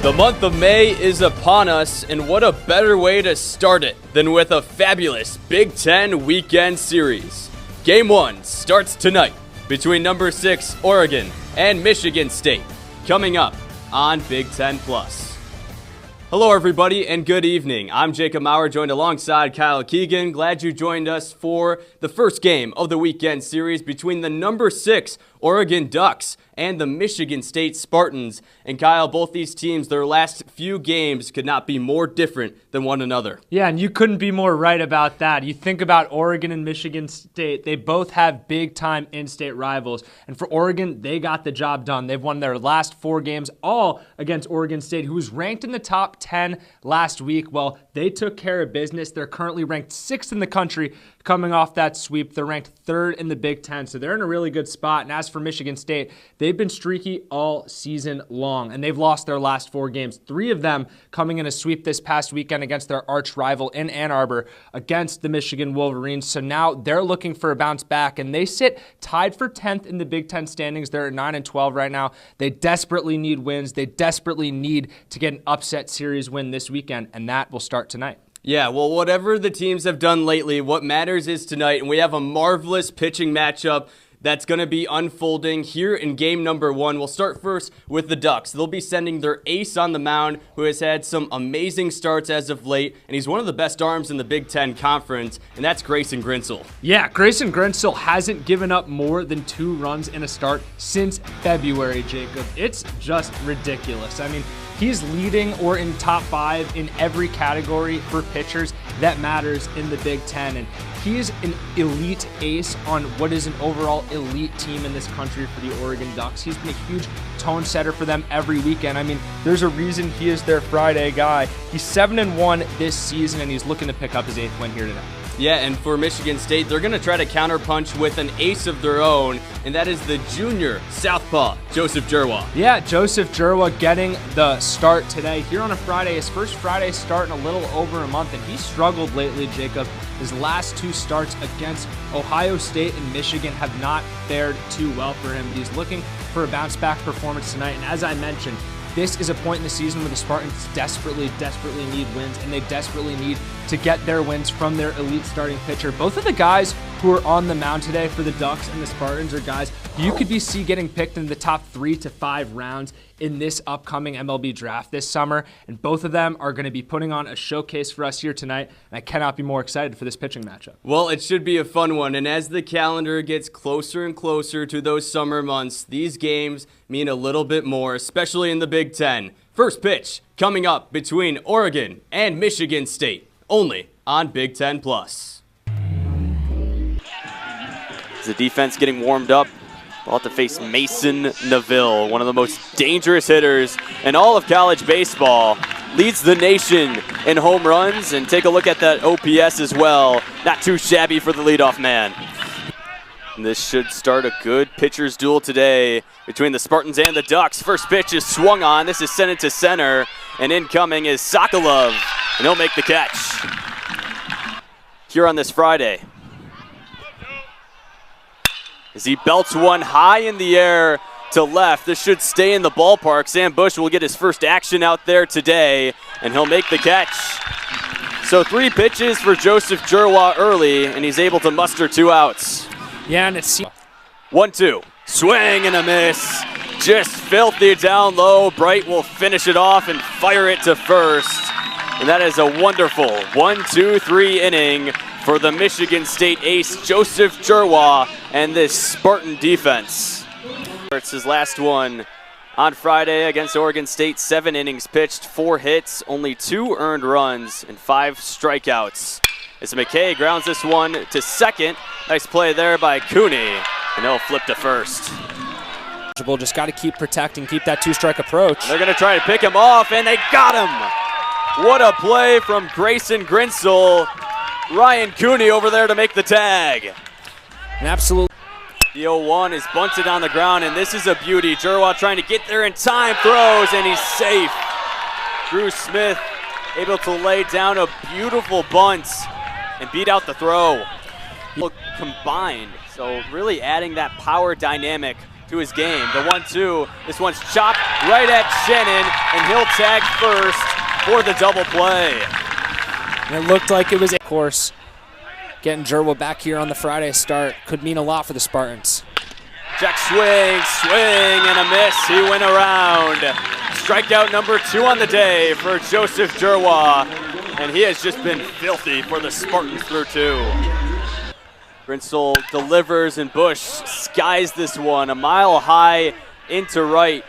The month of May is upon us, and what a better way to start it than with a fabulous Big Ten weekend series. Game 1 starts tonight between number 6 Oregon and Michigan State, coming up on Big Ten Plus. Hello everybody and good evening. I'm Jacob Maurer, joined alongside Kyle Keegan. Glad you joined us for the first game of the weekend series between the number 6 Oregon Ducks and the Michigan State Spartans. And Kyle, both these teams, their last few games could not be more different than one another. Yeah, and you couldn't be more right about that. You think about Oregon and Michigan State, they both have big-time in-state rivals. And for Oregon, they got the job done. They've won their last 4 games, all against Oregon State, who was ranked in the top 10 last week. Well, they took care of business. They're currently ranked 6th in the country coming off that sweep. They're ranked 3rd in the Big Ten, so they're in a really good spot. And as for Michigan State, they've been streaky all season long, and they've lost their last 4 games, 3 of them coming in a sweep this past weekend against their arch rival in Ann Arbor against the Michigan Wolverines. So now they're looking for a bounce back, and they sit tied for 10th in the Big Ten standings. They're at 9-12 right now. They desperately need wins. They desperately need to get an upset series win this weekend, and that will start tonight. Yeah, well, whatever the teams have done lately, what matters is tonight, and we have a marvelous pitching matchup that's going to be unfolding here in game number 1. We'll start first with the Ducks. They'll be sending their ace on the mound, who has had some amazing starts as of late, and he's one of the best arms in the Big Ten Conference, and that's Grayson Grinsell. Yeah, Grayson Grinsell hasn't given up more than 2 runs in a start since February, Jacob. It's just ridiculous. I mean, he's leading or in top 5 in every category for pitchers that matters in the Big Ten. And he's an elite ace on what is an overall elite team in this country for the Oregon Ducks. He's been a huge tone setter for them every weekend. I mean, there's a reason he is their Friday guy. He's 7-1 this season, and he's looking to pick up his 8th win here today. Yeah, and for Michigan State, they're going to try to counterpunch with an ace of their own, and that is the junior southpaw, Joseph Jerwa. Yeah, Joseph Jerwa getting the start today here on a Friday. His first Friday start in a little over a month, and he struggled lately, Jacob. His last 2 starts against Ohio State and Michigan have not fared too well for him. He's looking for a bounce-back performance tonight, and as I mentioned, this is a point in the season where the Spartans desperately need wins, and they desperately need to get their wins from their elite starting pitcher. Both of the guys who are on the mound today for the Ducks and the Spartans are guys you could be getting picked in the top 3 to 5 rounds in this upcoming MLB draft this summer, and both of them are going to be putting on a showcase for us here tonight, and I cannot be more excited for this pitching matchup. Well, it should be a fun one, and as the calendar gets closer and closer to those summer months, these games mean a little bit more, especially in the Big Ten. First pitch coming up between Oregon and Michigan State, only on Big Ten Plus. The defense getting warmed up. We'll have to face Mason Neville, one of the most dangerous hitters in all of college baseball. Leads the nation in home runs, and take a look at that OPS as well. Not too shabby for the leadoff man. And this should start a good pitcher's duel today between the Spartans and the Ducks. First pitch is swung on. This is sent into center, and incoming is Sokolov, and he'll make the catch. Here on this Friday, as he belts one high in the air to left. This should stay in the ballpark. Sam Bush will get his first action out there today, and he'll make the catch. So 3 pitches for Joseph Jerwa early, and he's able to muster 2 outs. Yeah, and it's 1-2. Swing and a miss. Just filthy down low. Bright will finish it off and fire it to first. And that is a wonderful 1-2-3 inning for the Michigan State ace, Joseph Jerwa, and this Spartan defense. It's his last one on Friday against Oregon State. 7 innings pitched, 4 hits, only 2 earned runs, and 5 strikeouts. As McKay grounds this one to second. Nice play there by Cooney, and he'll flip to first. Just got to keep protecting, keep that 2-strike approach. They're going to try to pick him off, and they got him. What a play from Grayson Grinsell. Ryan Cooney over there to make the tag. An absolute. The 0-1 is bunted on the ground, and this is a beauty. Jerwa trying to get there in time, throws, and he's safe. Drew Smith able to lay down a beautiful bunt and beat out the throw. Combined, so really adding that power dynamic to his game. The 1-2, this one's chopped right at Shannon, and he'll tag first for the double play. And it looked like it was, of course, getting Jerwa back here on the Friday start could mean a lot for the Spartans. Check swing, swing, and a miss. He went around. Strikeout number 2 on the day for Joseph Jerwa, and he has just been filthy for the Spartans through 2. Grinsell delivers, and Bush skies this one a mile high into right.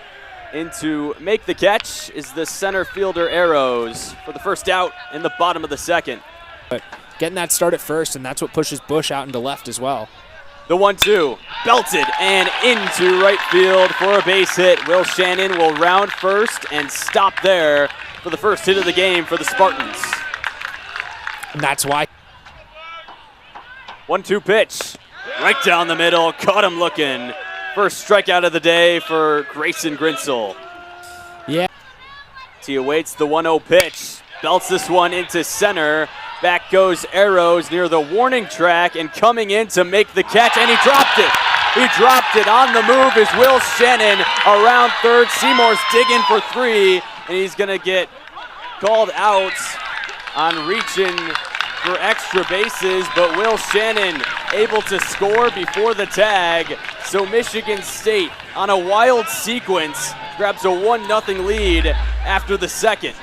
Into make the catch is the center fielder Arrows for the first out in the bottom of the second. But getting that start at first, and that's what pushes Bush out into left as well. The 1-2, belted and into right field for a base hit. Will Shannon will round first and stop there for the first hit of the game for the Spartans. And that's why. 1-2 pitch, right down the middle, caught him looking. First strikeout of the day for Grayson Grinsell. Yeah. He awaits the 1-0 pitch, belts this one into center. Back goes Arrows near the warning track and coming in to make the catch, and he dropped it. He dropped it. On the move is Will Shannon around third. Seymour's digging for 3, and he's going to get called out on reaching for extra bases, but Will Shannon able to score before the tag. So Michigan State on a wild sequence grabs a 1-0 lead after the second.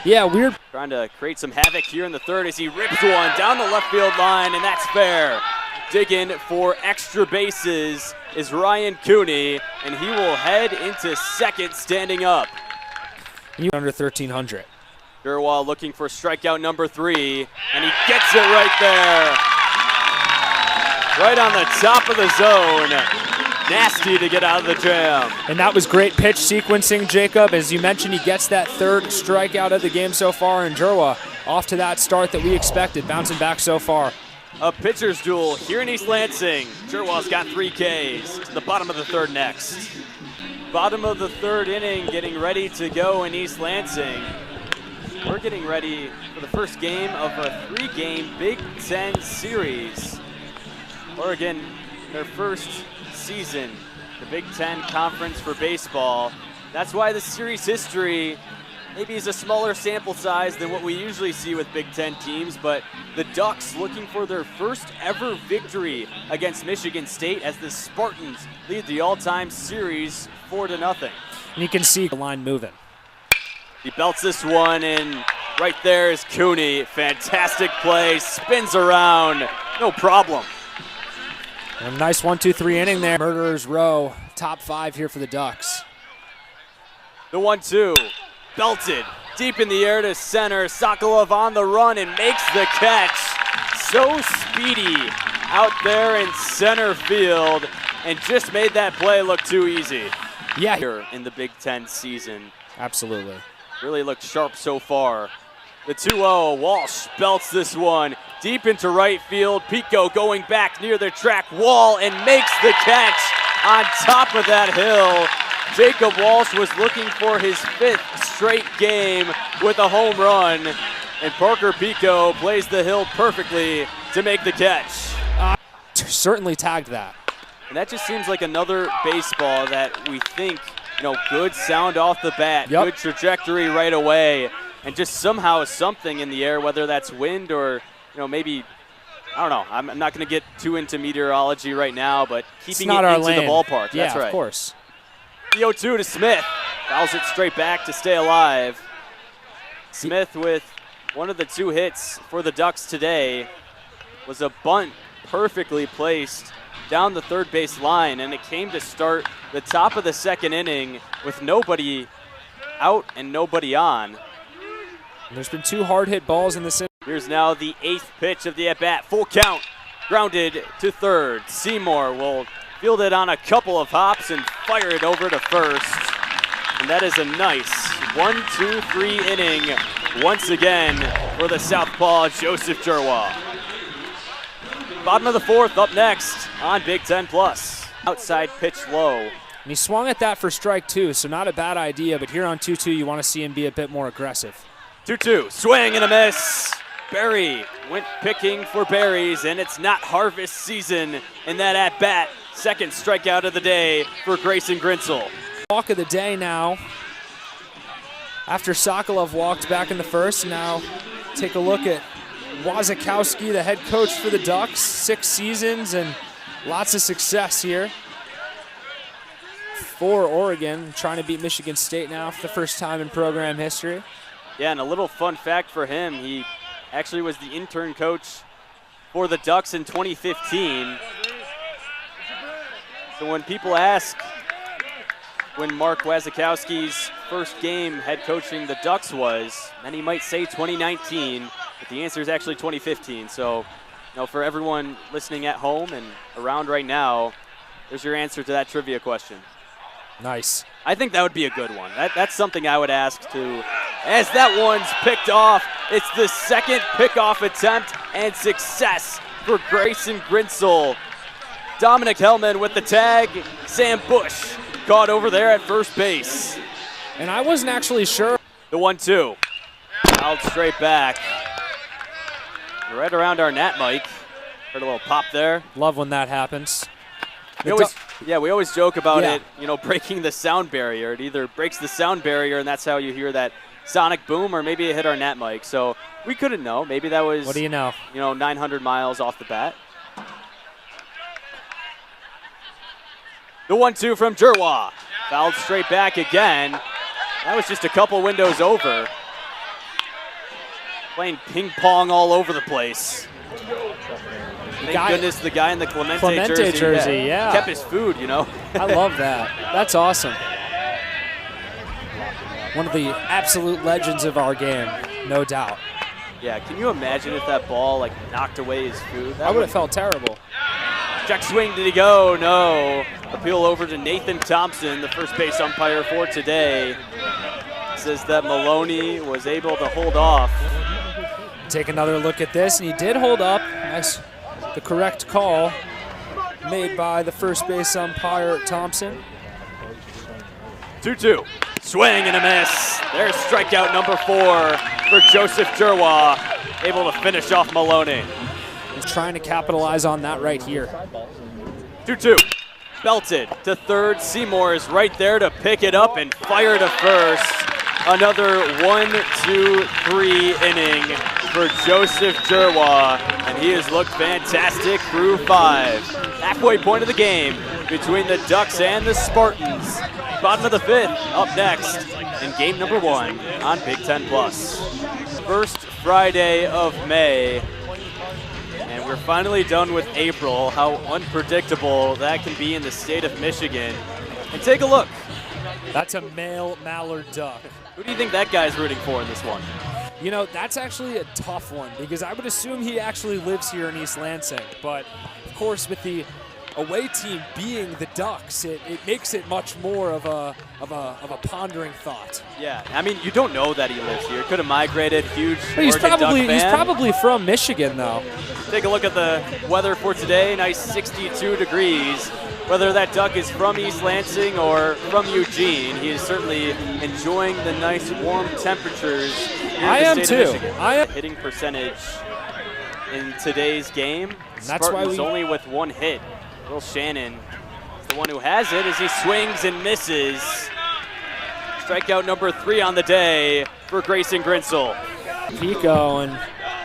Yeah, weird. Trying to create some havoc here in the third as he rips one down the left field line, and that's fair. Digging for extra bases is Ryan Cooney, and he will head into second standing up. Under 1,300. Jerwa looking for strikeout number 3, and he gets it right there. Right on the top of the zone. Nasty to get out of the jam. And that was great pitch sequencing, Jacob. As you mentioned, he gets that third strikeout of the game so far, and Jerwa off to that start that we expected, bouncing back so far. A pitcher's duel here in East Lansing. Jerwa's got 3 Ks to the bottom of the third next. Bottom of the third inning, getting ready to go in East Lansing. We're getting ready for the first game of a 3-game Big Ten series. Oregon, their first season, the Big Ten Conference for baseball. That's why the series history maybe is a smaller sample size than what we usually see with Big Ten teams, but the Ducks looking for their first ever victory against Michigan State as the Spartans lead the all-time series 4-0. And you can see the line moving. He belts this one, and right there is Cooney. Fantastic play, spins around, no problem. And a nice 1-2-3 inning there. Murderers row, top 5 here for the Ducks. The 1-2, belted deep in the air to center. Sokolov on the run and makes the catch. So speedy out there in center field, and just made that play look too easy. Yeah, Here in the Big Ten season. absolutely. Really looked sharp so far. The 2-0, Walsh belts this one deep into right field. Pico going back near the track wall and makes the catch on top of that hill. Jacob Walsh was looking for his 5th straight game with a home run, and Parker Pico plays the hill perfectly to make the catch. Certainly tagged that. And that just seems like another baseball that we think, good sound off the bat, good trajectory right away, and just somehow something in the air, whether that's wind or, maybe, I don't know. I'm not going to get too into meteorology right now, but keeping it into the ballpark. Yeah, that's right. Of course. The 0-2 to Smith. Fouls it straight back to stay alive. Smith with one of the 2 hits for the Ducks today was a bunt perfectly placed down the third base line, and it came to start the top of the second inning with nobody out and nobody on. And there's been 2 hard hit balls in this inning. Here's now the 8th pitch of the at-bat. Full count, grounded to third. Seymour will field it on a couple of hops and fire it over to first. And that is a nice 1-2-3 inning once again for the southpaw Joseph Jerwa. Bottom of the 4th up next on Big Ten Plus. Outside pitch low. And he swung at that for strike 2, so not a bad idea, but here on 2-2 you want to see him be a bit more aggressive. 2-2, swing and a miss. Barry went picking for berries, and it's not harvest season in that at-bat second strikeout of the day for Grayson Grinsell. Walk of the day now. After Sokolov walked back in the first, now take a look at Wasikowski, the head coach for the Ducks. 6 seasons and lots of success here for Oregon, trying to beat Michigan State now for the first time in program history. Yeah, and a little fun fact for him, he actually was the intern coach for the Ducks in 2015. So when people ask when Mark Wasikowski's first game head coaching the Ducks was, many might say 2019, but the answer is actually 2015. So, you know, for everyone listening at home and around right now, there's your answer to that trivia question. Nice. I think that would be a good one. That's something I would ask too. As that one's picked off, it's the second pickoff attempt and success for Grayson Grinsell. Dominic Hellman with the tag. Sam Bush caught over there at first base. And I wasn't actually sure. The 1-2. Fouled straight back. Right around our net, Mike. Heard a little pop there. Love when that happens. We always joke about it, you know, breaking the sound barrier. It either breaks the sound barrier and that's how you hear that sonic boom, or maybe it hit our net mic. So we couldn't know. Maybe that was, what do you know? 900 miles off the bat. The 1-2 from Jerwa. Fouled straight back again. That was just a couple windows over. Playing ping pong all over the place. Thank goodness the guy in the Clemente jersey yeah. kept his food, you know. I love that. That's awesome. One of the absolute legends of our game, no doubt. Yeah, can you imagine if that ball knocked away his food? I would have felt terrible. Check swing, did he go? No. Appeal over to Nathan Thompson, the first base umpire for today. Says that Maloney was able to hold off. Take another look at this, and he did hold up. Nice. The correct call made by the first base umpire, Thompson. 2-2. Swing and a miss. There's strikeout number 4 for Joseph Jerwa. Able to finish off Maloney. He's trying to capitalize on that right here. 2-2. Belted to third. Seymour is right there to pick it up and fire to first. Another 1-2-3 inning for Joseph Jerwa, and he has looked fantastic through 5. Halfway point of the game between the Ducks and the Spartans. Bottom of the 5th, up next in game number 1 on Big Ten Plus. First Friday of May, and we're finally done with April. How unpredictable that can be in the state of Michigan. And take a look. That's a male mallard duck. Who do you think that guy's rooting for in this one? You know, that's actually a tough one because I would assume he actually lives here in East Lansing. But, of course, with the away team being the Ducks, it makes it much more of a pondering thought. Yeah, I mean, you don't know that he lives here. Could have migrated, huge he's Oregon Duck fan. He's probably from Michigan, though. Take a look at the weather for today. Nice 62 degrees. Whether that duck is from East Lansing or from Eugene, he is certainly enjoying the nice warm temperatures here in the state of Michigan. I am. Hitting percentage in today's game. That's Spartans only with 1 hit. Will Shannon is the one who has it as he swings and misses. Strikeout number 3 on the day for Grayson Grinsell. Pico, and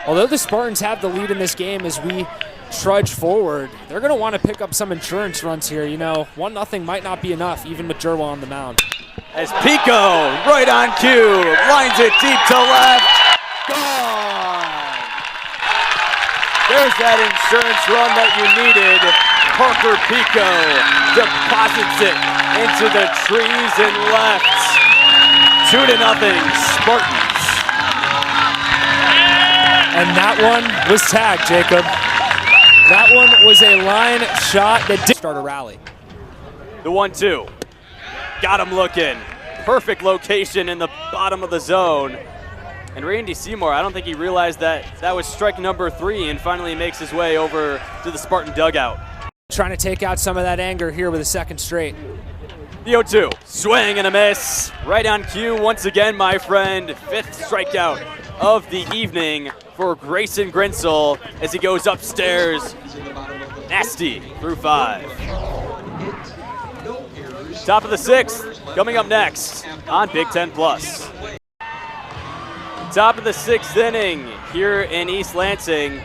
although the Spartans have the lead in this game as we trudge forward, they're going to want to pick up some insurance runs here. 1-0 might not be enough, even with Jerwa on the mound. As Pico, right on cue, lines it deep to left. Gone. There's that insurance run that you needed. Parker Pico deposits it into the trees and left. 2-0 Spartans. And that one was tagged, Jacob. That one was a line shot that did start a rally. The 1-2. Got him looking. Perfect location in the bottom of the zone. And Randy Seymour, I don't think he realized that was strike number 3 and finally makes his way over to the Spartan dugout. Trying to take out some of that anger here with a second straight. The 0-2. Swing and a miss. Right on cue once again, my friend. 5th strikeout of the evening for Grayson Grinsell as he goes upstairs. Nasty through 5. Top of the 6th, coming up next on Big Ten Plus. Top of the 6th inning here in East Lansing.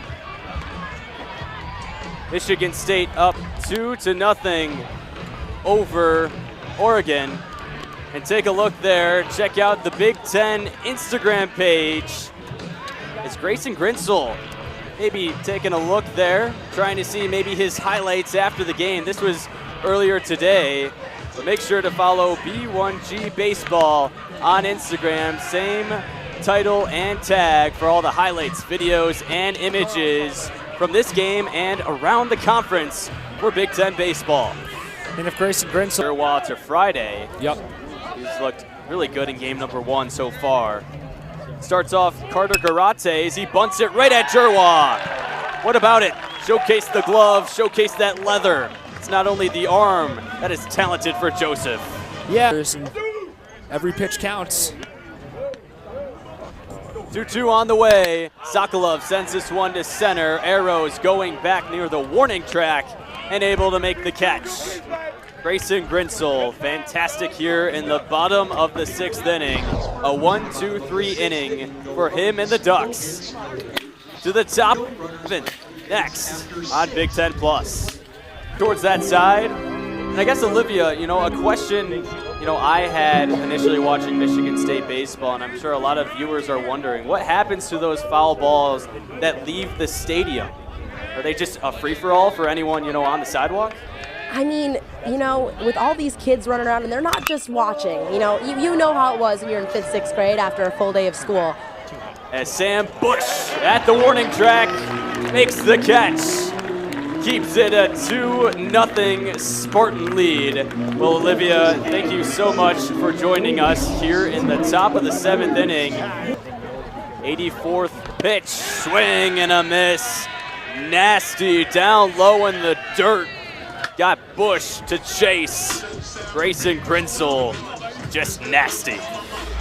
Michigan State up 2-0 over Oregon. And take a look there. Check out the Big Ten Instagram page. It's Grayson Grinsell maybe taking a look there, trying to see maybe his highlights after the game. This was earlier today. But make sure to follow B1G Baseball on Instagram. Same title and tag for all the highlights, videos, and images from this game and around the conference for Big Ten baseball. And if Grayson Grinsell Jerwa to Friday. Yep. He's looked really good in game number 1 so far. Starts off Carter Garates. He bunts it right at Jerwa. What about it? Showcase the glove, showcase that leather. It's not only the arm that is talented for Joseph. Yeah. Every pitch counts. 2-2 on the way. Sokolov sends this one to center. Arrows going back near the warning track and able to make the catch. Grayson Grinsell, fantastic here in the bottom of the 6th inning. A 1-2-3 inning for him and the Ducks. To the top, next on Big Ten Plus. Towards that side, and I guess Olivia, a question, I had initially watching Michigan State baseball, and I'm sure a lot of viewers are wondering, what happens to those foul balls that leave the stadium? Are they just a free-for-all for anyone, on the sidewalk? I mean, with all these kids running around, and they're not just watching. You know how it was when you're in 5th, 6th grade after a full day of school. As Sam Bush at the warning track makes the catch. Keeps it a 2-0 Spartan lead. Well, Olivia, thank you so much for joining us here in the top of the 7th inning. 84th pitch, swing and a miss. Nasty, down low in the dirt. Got Bush to chase. Grayson Grinsell, just nasty.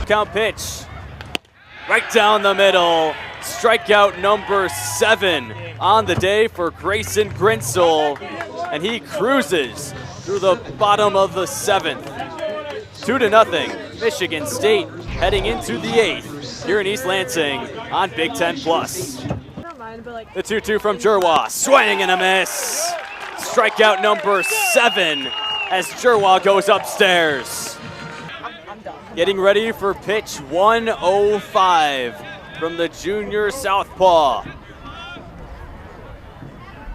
Count pitch, right down the middle. Strikeout number 7 on the day for Grayson Grinsell, and he cruises through the bottom of the 7th. 2-0, Michigan State heading into the 8th here in East Lansing on Big Ten Plus. The 2-2 from Jerwa, swing and a miss. Strikeout number 7 as Jerwa goes upstairs. Getting ready for pitch 105 from the junior southpaw.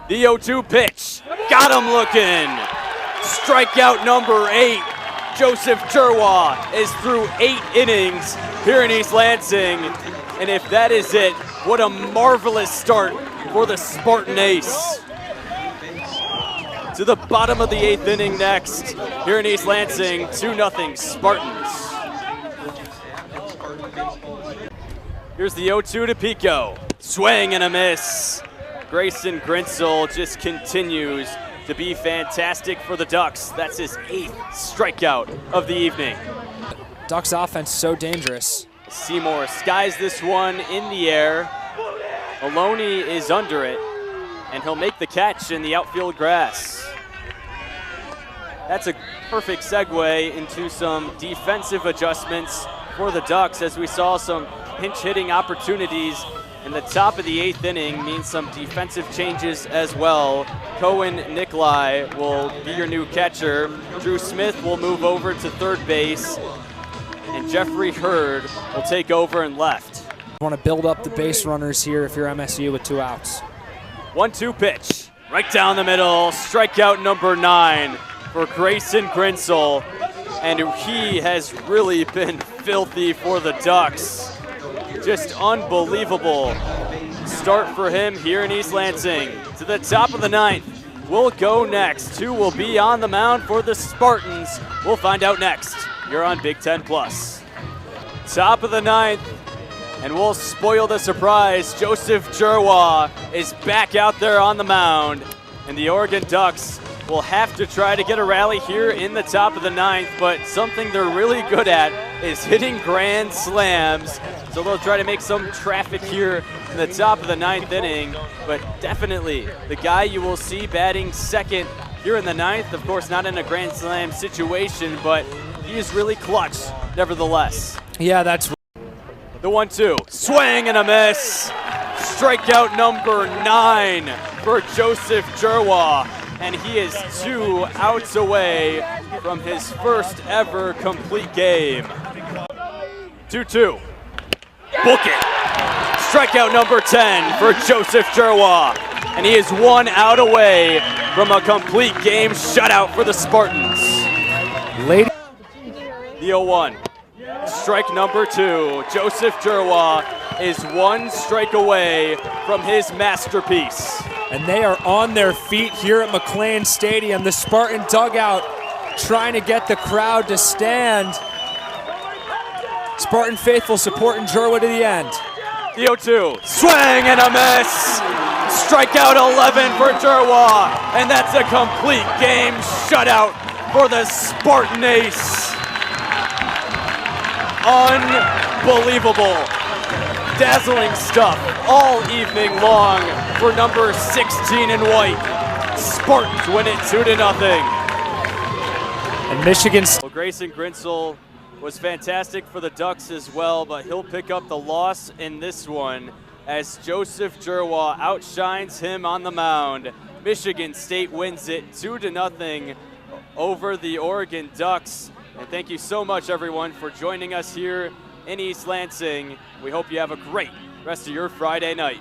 The 0-2 pitch, got him looking. Strikeout number 8. Joseph Jerwa is through 8 innings here in East Lansing. And if that is it, what a marvelous start for the Spartan ace. To the bottom of the 8th inning next here in East Lansing, 2-0 Spartans. Here's the 0-2 to Pico. Swing and a miss. Grayson Grinsell just continues to be fantastic for the Ducks. That's his 8th strikeout of the evening. Ducks offense so dangerous. Seymour skies this one in the air. Maloney is under it, and he'll make the catch in the outfield grass. That's a perfect segue into some defensive adjustments for the Ducks, as we saw some pinch hitting opportunities in the top of the 8th inning. Means some defensive changes as well. Cohen Nikolai will be your new catcher. Drew Smith will move over to third base, and Jeffrey Hurd will take over in left. You want to build up the base runners here if you're MSU with 2 outs. 1-2 pitch, right down the middle. Strikeout number 9 for Grayson Grinsell, and he has really been filthy for the Ducks. Just unbelievable start for him here in East Lansing. To the top of the 9th, we'll go next. 2 will be on the mound for the Spartans. We'll find out next. You're on Big Ten Plus. Top of the 9th, and we'll spoil the surprise. Joseph Jerwa is back out there on the mound, and the Oregon Ducks will have to try to get a rally here in the top of the 9th, but something they're really good at is hitting grand slams. So they'll try to make some traffic here in the top of the 9th inning, but definitely the guy you will see batting second here in the ninth. Of course, not in a Grand Slam situation, but he is really clutch, nevertheless. Yeah, that's The 1-2, swing and a miss. Strikeout number 9 for Joseph Jerwa, and he is 2 outs away from his first ever complete game. 2-2, book it. Strikeout number 10 for Joseph Jerwa, and he is 1 out away from a complete game shutout for the Spartans. lady. The 0-1, strike number 2. Joseph Jerwa is 1 strike away from his masterpiece. And they are on their feet here at McLean Stadium. The Spartan dugout trying to get the crowd to stand. Spartan faithful supporting Jerwa to the end. The 0-2, swing and a miss. Strikeout 11 for Jerwa, and that's a complete game shutout for the Spartan ace. Unbelievable. Dazzling stuff all evening long for number 16 in white. Spartans win it 2-0. And Michigan Well, Grayson Grinsell was fantastic for the Ducks as well, but he'll pick up the loss in this one as Joseph Jerwa outshines him on the mound. Michigan State wins it 2-0 over the Oregon Ducks. And thank you so much, everyone, for joining us here in East Lansing. We hope you have a great rest of your Friday night.